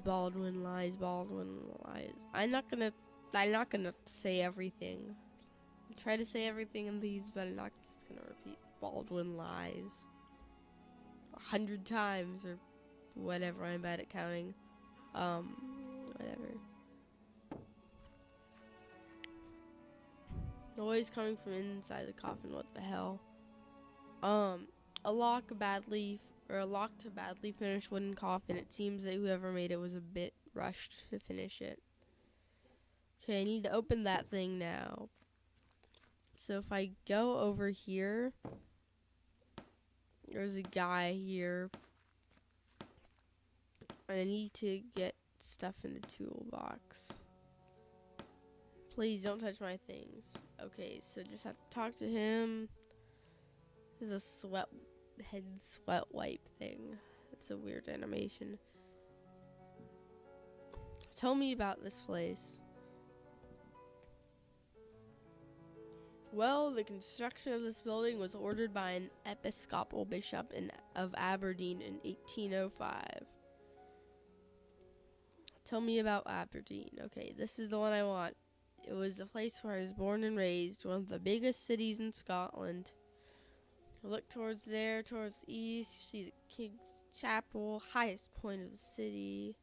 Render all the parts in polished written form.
Baldwin lies, Baldwin lies. I'm not gonna say everything. I try to say everything in these, but I'm not just gonna repeat Baldwin lies 100 times or whatever. I'm bad at counting. Whatever. Noise coming from inside the coffin. What the hell? A locked to badly finished wooden coffin. It seems that whoever made it was a bit rushed to finish it. Okay, I need to open that thing now. So if I go over here, there's a guy here. And I need to get stuff in the toolbox. Please don't touch my things. Okay, so just have to talk to him. There's a head sweat wipe thing. It's a weird animation. Tell me about this place. Well, the construction of this building was ordered by an Episcopal bishop of Aberdeen in 1805. Tell me about Aberdeen. Okay, this is the one I want. It was the place where I was born and raised, one of the biggest cities in Scotland. Look towards there, towards the east, you see the King's Chapel, highest point of the city.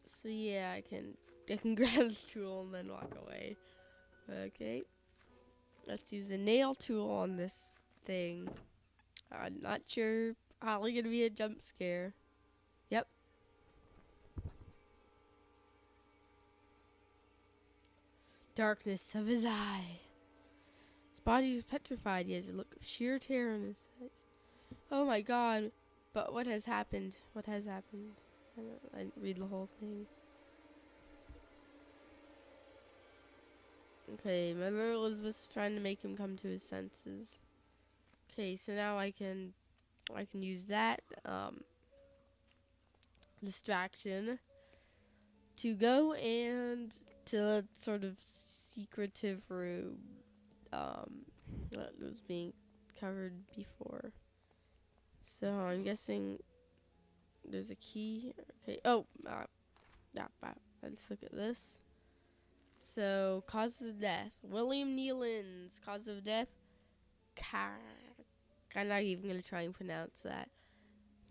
So yeah, I can grab the tool and then walk away. Okay. Let's use a nail tool on this thing. I'm not sure. Probably gonna be a jump scare. Yep. Darkness of his eye. His body is petrified. He has a look of sheer terror in his eyes. Oh my god. But what has happened? What has happened? I didn't read the whole thing. Okay, Mother Elizabeth's trying to make him come to his senses. Okay, so now I can use that distraction to go and to a sort of secretive room that was being covered before. So I'm guessing there's a key. Okay. Oh, let's look at this. So cause of death: William Nealon's cause of death. I'm not even gonna try and pronounce that.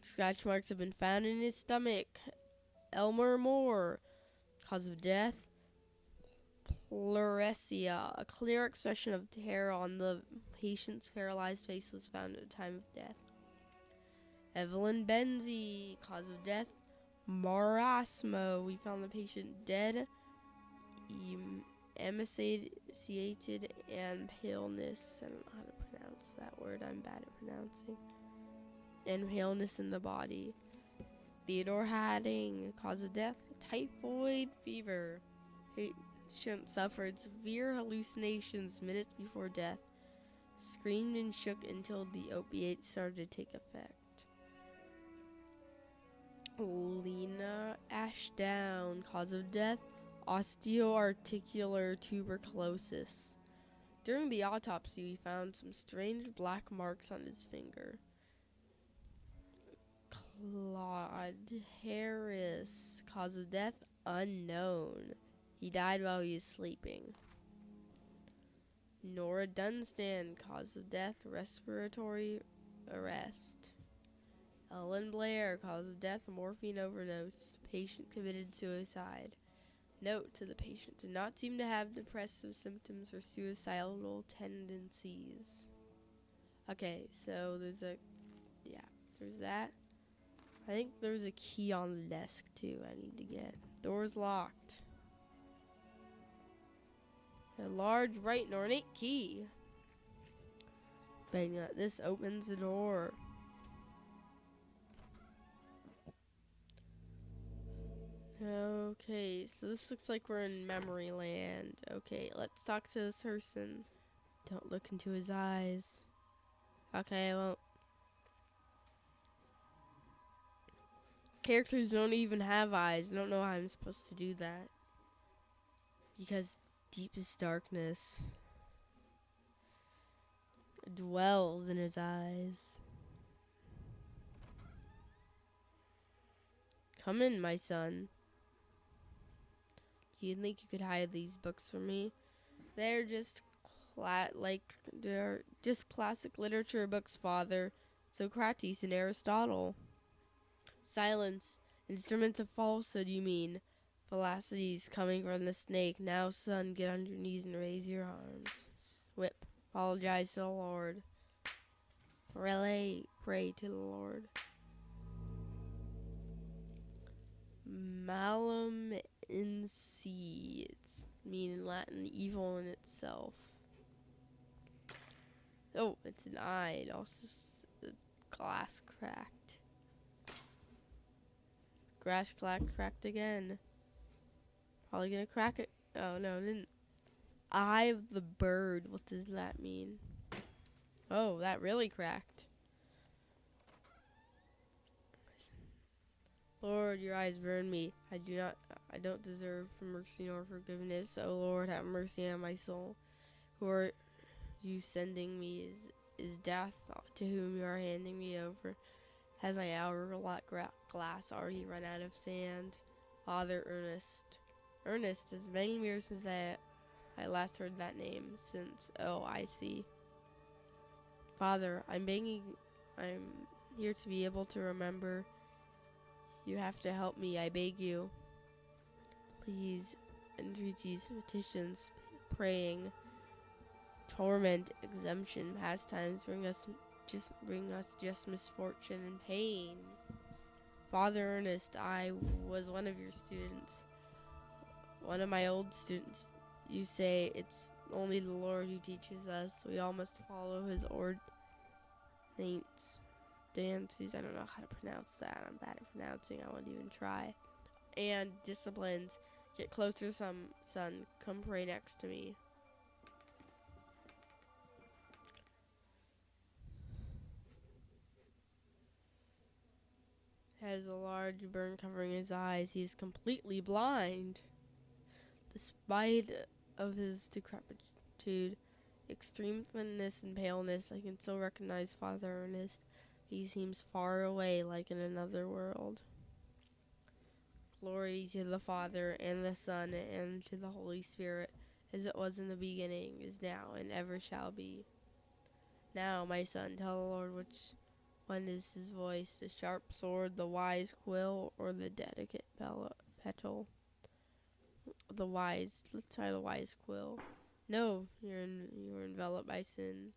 Scratch marks have been found in his stomach. Elmer Moore, cause of death: pleuresia. A clear expression of terror on the patient's paralyzed face was found at the time of death. Evelyn Benzie, cause of death: marasmo. We found the patient dead, emaciated, and paleness. I don't know how to pronounce that word. I'm bad at pronouncing. And paleness in the body. Theodore Hadding, cause of death: typhoid fever. Patient suffered severe hallucinations minutes before death. Screamed and shook until the opiates started to take effect. Lena Ashdown, cause of death: osteoarticular tuberculosis. During the autopsy, we found some strange black marks on his finger. Claude Harris, cause of death unknown. He died while he was sleeping. Nora Dunstan, cause of death respiratory arrest. Ellen Blair, cause of death morphine overdose. Patient committed suicide. Note to the patient: did not seem to have depressive symptoms or suicidal tendencies. Okay, so there's that. I think there's a key on the desk too I need to get. Door's locked. A large, bright, and ornate key. Betting that this opens the door. Okay, so this looks like we're in memory land. Okay, let's talk to this person. Don't look into his eyes. Okay, well, characters don't even have eyes. I don't know how I'm supposed to do that. Because deepest darkness. dwells in his eyes. Come in, my son. Do you think you could hide these books from me? They're just they're just classic literature books, Father. Socrates and Aristotle. Silence. Instruments of falsehood, you mean. Philosophies coming from the snake. Now, son, get on your knees and raise your arms. Whip. Apologize to the Lord. Pray to the Lord. Malum in se. It's mean in Latin evil in itself. Oh, it's an eye. It also glass cracked. Grass cracked again. Probably gonna crack it. Oh no, it didn't. Eye of the bird. What does that mean? Oh, that really cracked. Lord, your eyes burn me. I don't deserve mercy nor forgiveness. Oh Lord, have mercy on my soul. Who are you sending me? Is death to whom you are handing me over? Has my hourglass already run out of sand? Father Ernest. Ernest, it's many years since I last heard that name. Oh, I see. Father, I'm here to be able to remember. You have to help me, I beg you. Please, entreaties, petitions, praying, torment, exemption, pastimes bring us just misfortune and pain. Father Ernest, I was one of your students. One of my old students. You say it's only the Lord who teaches us. We all must follow his dances. I don't know how to pronounce that. I'm bad at pronouncing. I won't even try. And disciplines. Get closer, son. Come pray next to me. Has a large burn covering his eyes. He is completely blind. Despite of his decrepitude, extreme thinness and paleness, I can still recognize Father Ernest. He seems far away, like in another world. Glory to the Father, and the Son, and to the Holy Spirit, as it was in the beginning, is now, and ever shall be. Now, my son, tell the Lord which one is his voice, the sharp sword, the wise quill, or the delicate petal. Let's try the wise quill. No, you're enveloped by sin.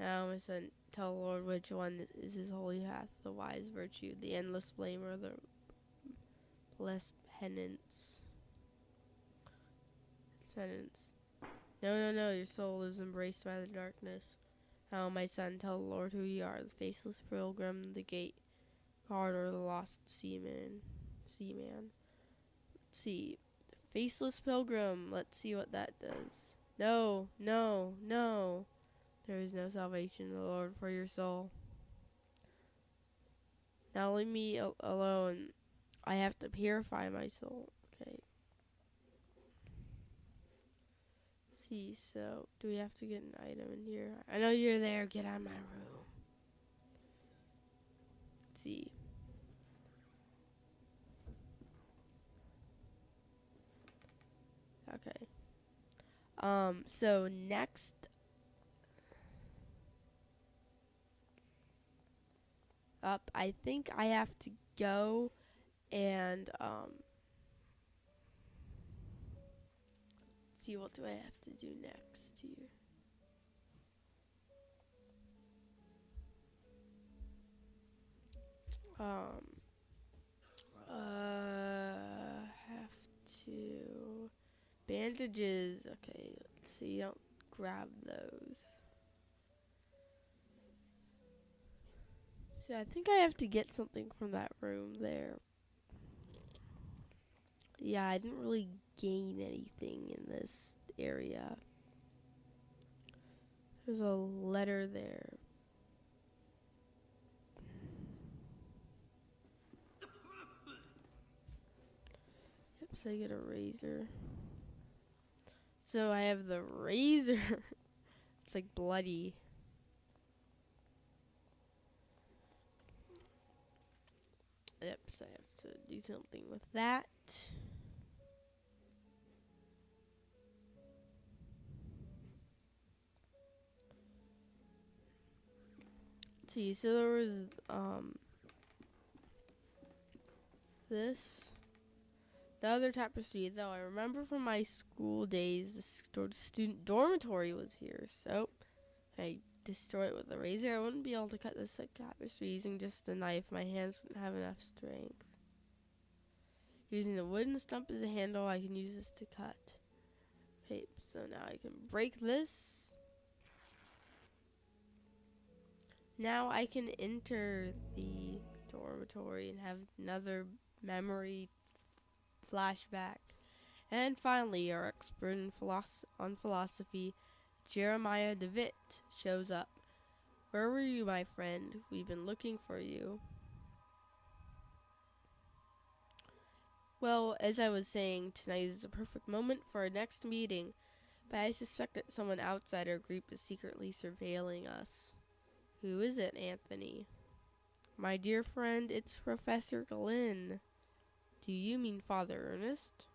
Now, my son, tell the Lord which one is his holy path, the wise virtue, the endless blame, or the blessed penance. No, your soul is embraced by the darkness. Now, my son, tell the Lord who you are, the faceless pilgrim, the gate guard, or the lost seaman. Let's see. The faceless pilgrim. Let's see what that does. No. There is no salvation in the Lord for your soul. Now leave me alone. I have to purify my soul. Okay. Let's see, so do we have to get an item in here? I know you're there. Get out of my room. Let's see. Okay. So next up, I think I have to go and see what do I have to do next here. Have to bandages. Okay, let's see. Don't grab those. See, I think I have to get something from that room there. Yeah, I didn't really gain anything in this area. There's a letter there. Yep, so I get a razor. So I have the razor. It's like bloody. I have to do something with that. See, so there was this. The other tapestry, though, I remember from my school days, the student dormitory was here, so I destroy it with a razor. I wouldn't be able to cut this tapestry using just a knife. My hands wouldn't have enough strength. Using a wooden stump as a handle, I can use this to cut. Okay, so now I can break this. Now I can enter the dormitory and have another memory flashback. And finally, our expert in philosophy, Jeremiah DeWitt, shows up. Where were you, my friend? We've been looking for you. Well, as I was saying, tonight is the perfect moment for our next meeting, but I suspect that someone outside our group is secretly surveilling us. Who is it, Anthony? My dear friend, it's Professor Glenn. Do you mean Father Ernest?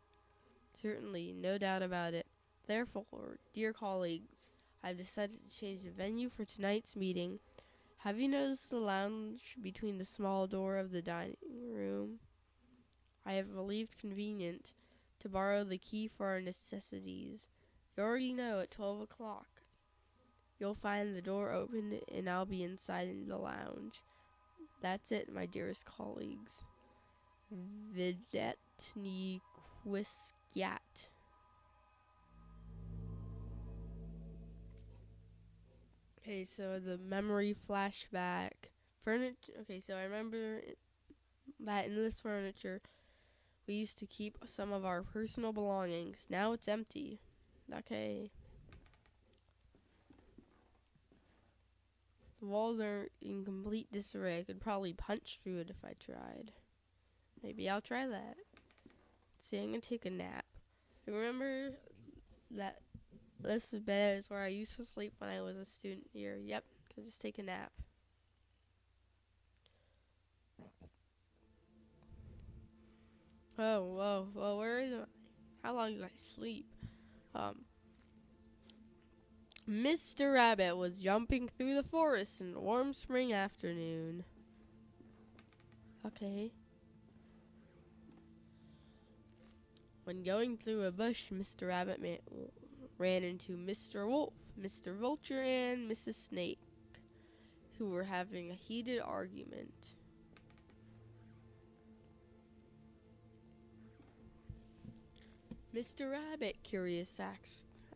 Certainly, no doubt about it. Therefore, dear colleagues, I've decided to change the venue for tonight's meeting. Have you noticed the lounge between the small door of the dining room? I have believed convenient to borrow the key for our necessities. You already know at 12 o'clock. You'll find the door open and I'll be inside in the lounge. That's it, my dearest colleagues. Videtni Quisquiat. Okay, so the memory flashback. Furniture. Okay, so I remember that in this furniture, we used to keep some of our personal belongings. Now it's empty. Okay. The walls are in complete disarray. I could probably punch through it if I tried. Maybe I'll try that. See, I'm gonna take a nap. I remember that this bed is where I used to sleep when I was a student here. Yep, so just take a nap. Oh, whoa, where is it? How long did I sleep? Mr. Rabbit was jumping through the forest in a warm spring afternoon. Okay. When going through a bush, Mr. Rabbit ran into Mr. Wolf, Mr. Vulture, and Mrs. Snake, who were having a heated argument. Mr. Rabbit, curious,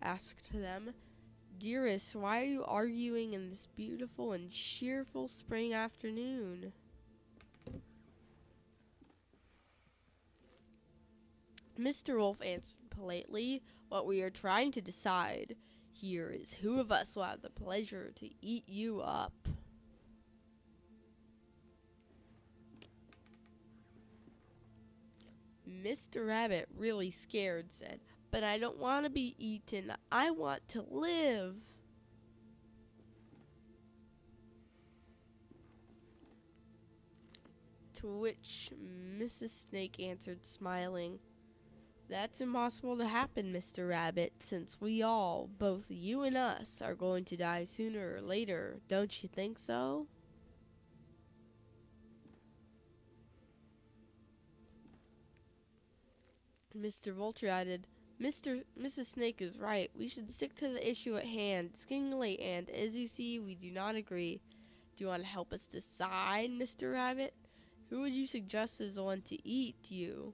asked them, Dearest, why are you arguing in this beautiful and cheerful spring afternoon? Mr. Wolf answered politely, What we are trying to decide here is who of us will have the pleasure to eat you up. Mr. Rabbit, really scared, said, But I don't want to be eaten. I want to live. To which Mrs. Snake answered, smiling, That's impossible to happen, Mr. Rabbit, since we all, both you and us, are going to die sooner or later. Don't you think so? Mr. Vulture added, Mrs. Snake is right. We should stick to the issue at hand. It's getting late, and as you see, we do not agree. Do you want to help us decide, Mr. Rabbit? Who would you suggest as the one to eat you?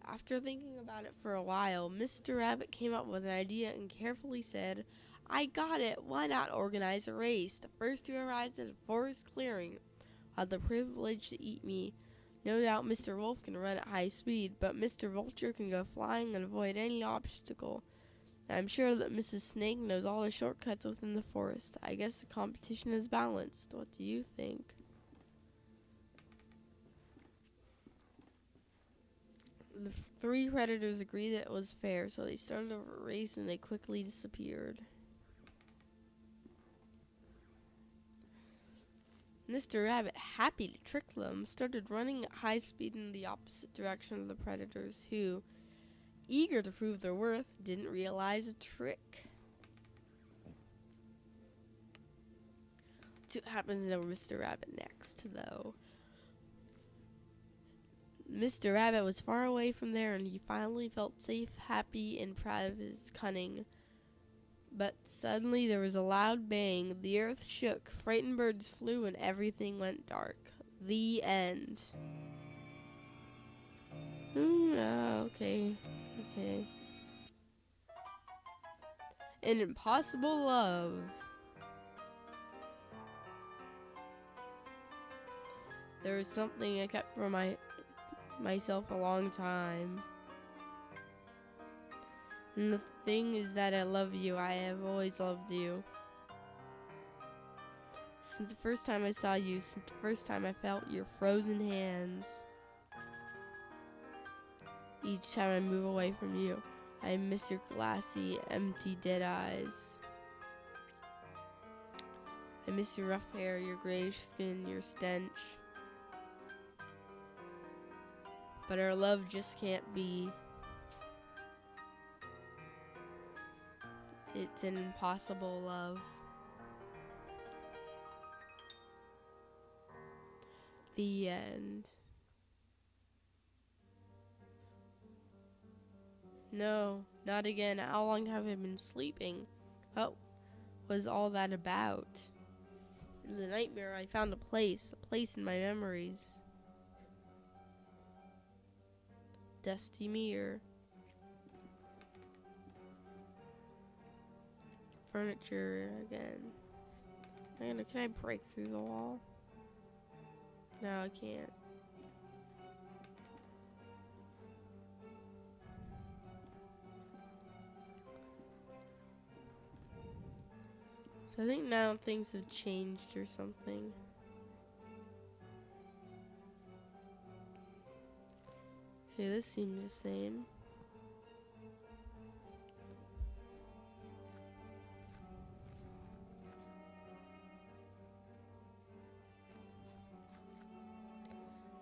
After thinking about it for a while, Mr. Rabbit came up with an idea and carefully said, I got it. Why not organize a race? The first who arrives at a forest clearing will have the privilege to eat me. No doubt Mr. Wolf can run at high speed, but Mr. Vulture can go flying and avoid any obstacle. I'm sure that Mrs. Snake knows all the shortcuts within the forest. I guess the competition is balanced. What do you think? The three predators agreed that it was fair, so they started a race and they quickly disappeared. Mr. Rabbit, happy to trick them, started running at high speed in the opposite direction of the predators, who, eager to prove their worth, didn't realize a trick. Let's see what happens to Mr. Rabbit next, though. Mr. Rabbit was far away from there, and he finally felt safe, happy, and proud of his cunning. But suddenly there was a loud bang. The earth shook, frightened birds flew, and everything went dark. The end. Okay. An Impossible Love. There was something I kept for myself a long time. And the thing is that I love you. I have always loved you. Since the first time I saw you, since the first time I felt your frozen hands. Each time I move away from you, I miss your glassy, empty, dead eyes. I miss your rough hair, your grayish skin, your stench. But our love just can't be. It's an impossible love. The end. No, not again. How long have I been sleeping? What was all that about? In the nightmare, I found a place in my memories. Dusty mirror. Furniture again. Can I break through the wall? No, I can't. So I think now things have changed or something. Okay, this seems the same.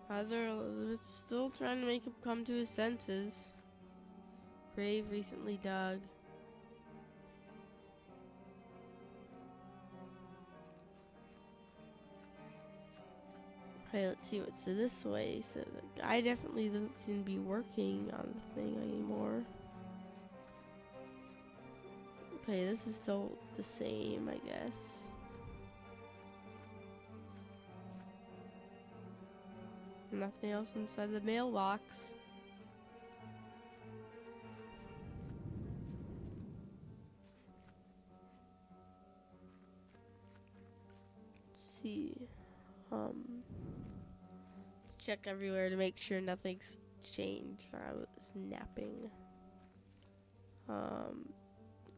Father Elizabeth's still trying to make him come to his senses. Grave recently dug. Okay, let's see what's this way. So the guy definitely doesn't seem to be working on the thing anymore. Okay, this is still the same, I guess. Nothing else inside the mailbox. Let's see. Let's check everywhere to make sure nothing's changed. I was napping.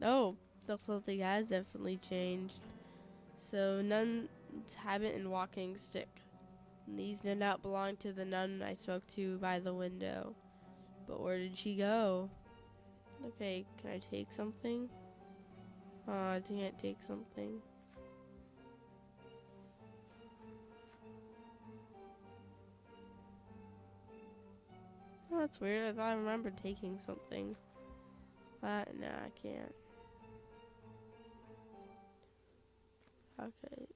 Oh, looks like the guy's definitely changed. So, nun's habit and walking stick. These did not belong to the nun I spoke to by the window. But where did she go? Okay, can I take something? Oh, I can't take something. Oh, that's weird. I thought I remembered taking something. But, no, I can't. Okay.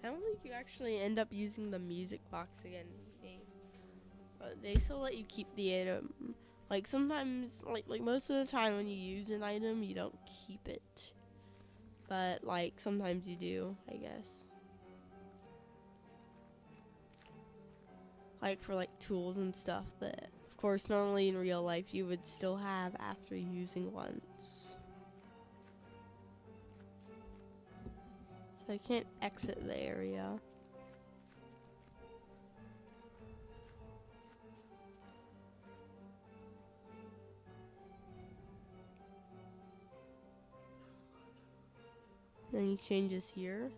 I don't think you actually end up using the music box again in the game. But they still let you keep the item. Like sometimes, like most of the time when you use an item, you don't keep it. But like sometimes you do, I guess. Like for like tools and stuff that, of course, normally in real life you would still have after using once. So I can't exit the area. Any changes here?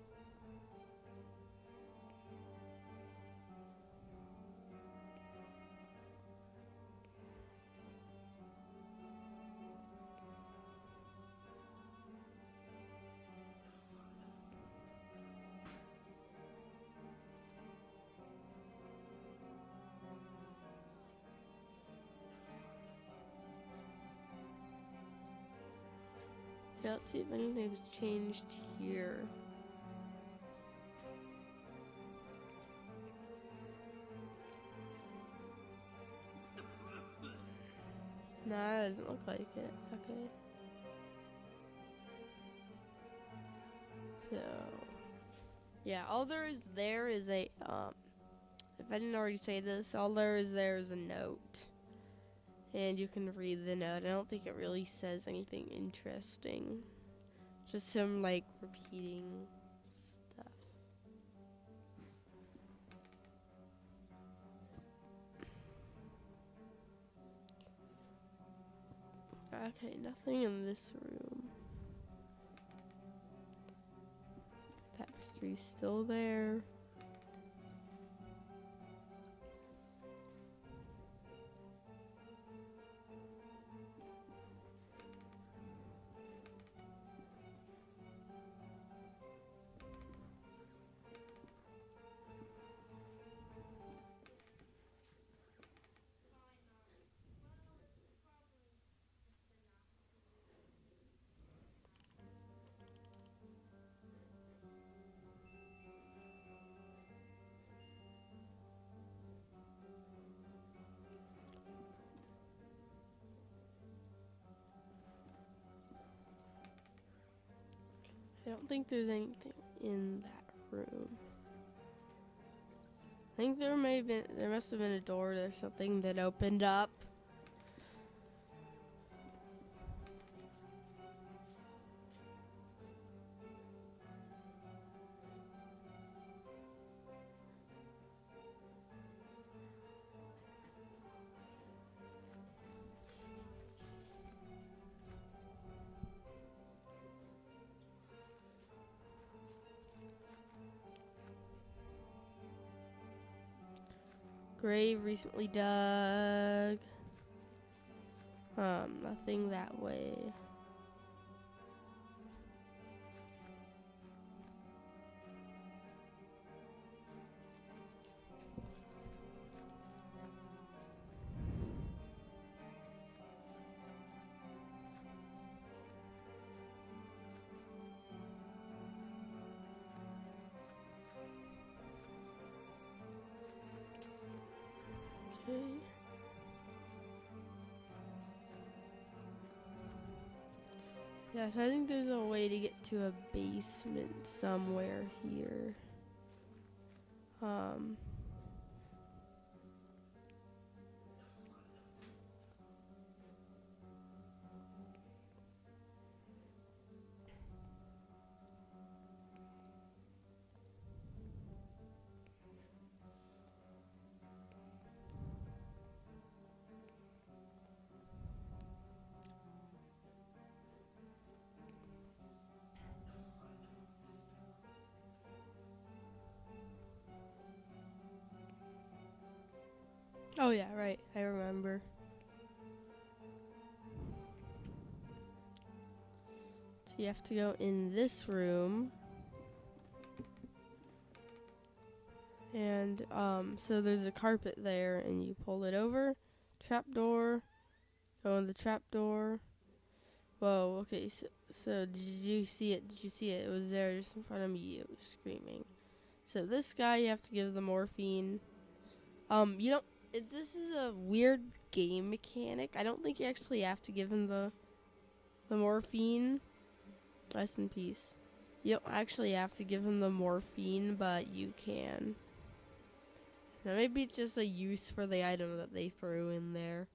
let's see if anything's changed here. Nah, it doesn't look like it. Okay. So, yeah, all there is a, if I didn't already say this, all there is a note. And you can read the note. I don't think it really says anything interesting. Just him, like, repeating stuff. Okay, nothing in this room. Tapestry's still there. I don't think there's anything in that room. I think there must have been a door or something that opened up. Grave recently dug. Nothing that way. Okay. Yes, I think there's a way to get to a basement somewhere here. Oh yeah, right. I remember. So you have to go in this room. And so there's a carpet there and you pull it over. Trapdoor. Go in the trapdoor. Whoa, okay, so did you see it? Did you see it? It was there just in front of me. It was screaming. So this guy you have to give the morphine. You don't this is a weird game mechanic. I don't think you actually have to give him the morphine. Rest in peace. You don't actually have to give him the morphine, but you can. Now maybe it's just a use for the item that they threw in there.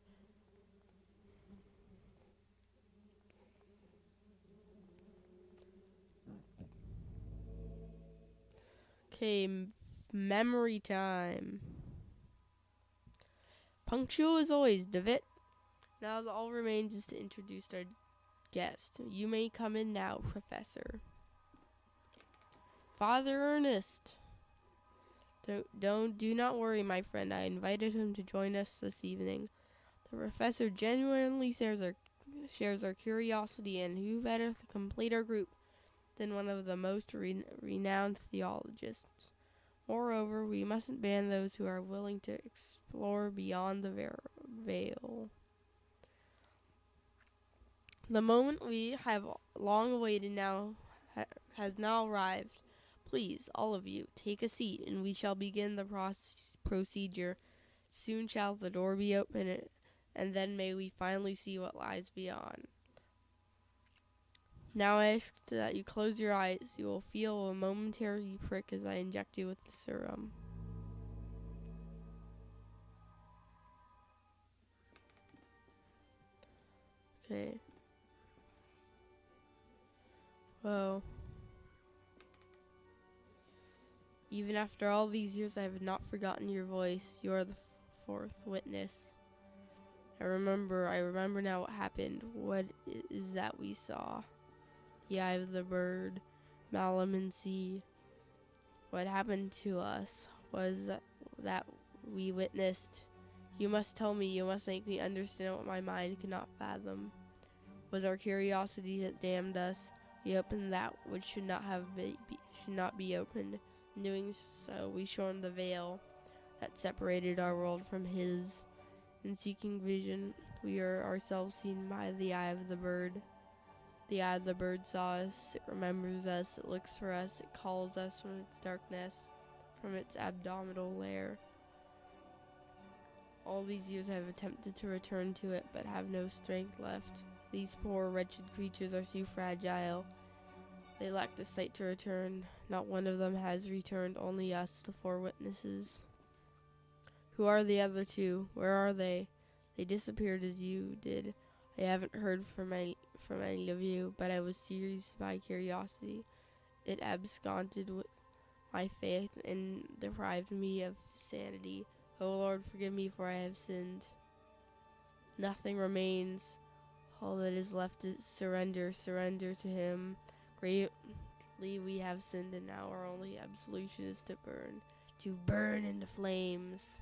Okay, memory time. Punctual as always, David. Now all remains is to introduce our guest. You may come in now, Professor. Father Ernest. Do not worry, my friend. I invited him to join us this evening. The professor genuinely shares our curiosity, and who better to complete our group than one of the most renowned theologists. Moreover, we mustn't ban those who are willing to explore beyond the veil. The moment we have long awaited has now arrived. Please, all of you, take a seat, and we shall begin the procedure. Soon shall the door be opened, and then may we finally see what lies beyond. Now I ask that you close your eyes. You will feel a momentary prick as I inject you with the serum. Okay. Whoa. Even after all these years, I have not forgotten your voice. You are the fourth witness. I remember now what happened. What is that we saw? The eye of the bird, Malum and sea. What happened to us was that we witnessed. You must tell me, you must make me understand what my mind could not fathom. Was our curiosity that damned us? We opened that which should not be opened. In doing so, we shortened the veil that separated our world from his. In seeking vision, we are ourselves seen by the eye of the bird. The eye of the bird saw us, it remembers us, it looks for us, it calls us from its darkness, from its abdominal lair. All these years I have attempted to return to it, but have no strength left. These poor, wretched creatures are too fragile. They lack the sight to return. Not one of them has returned, only us, the four witnesses. Who are the other two? Where are they? They disappeared as you did. I haven't heard from any of you, but I was seized by curiosity. It absconded with my faith and deprived me of sanity. O Lord, forgive me, for I have sinned. Nothing remains. All that is left is surrender to him. Greatly we have sinned, and now our only absolution is to burn into flames.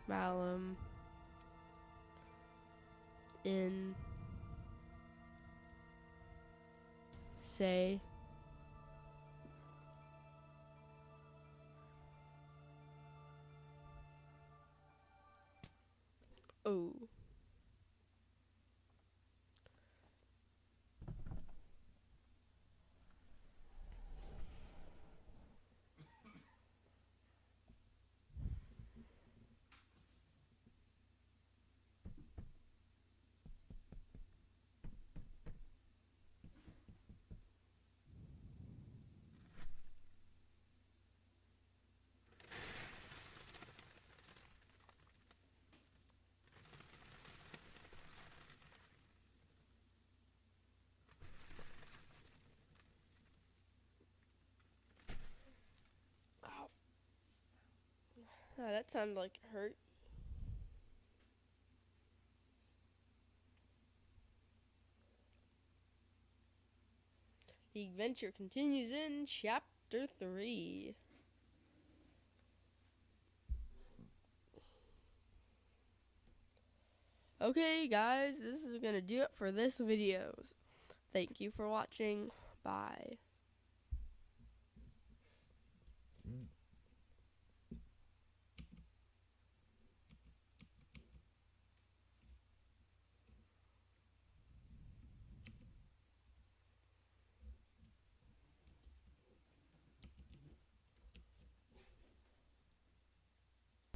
Malum in say oh. Oh, that sounded like it hurt. The adventure continues in Chapter 3. Okay, guys, this is gonna do it for this video. Thank you for watching. Bye.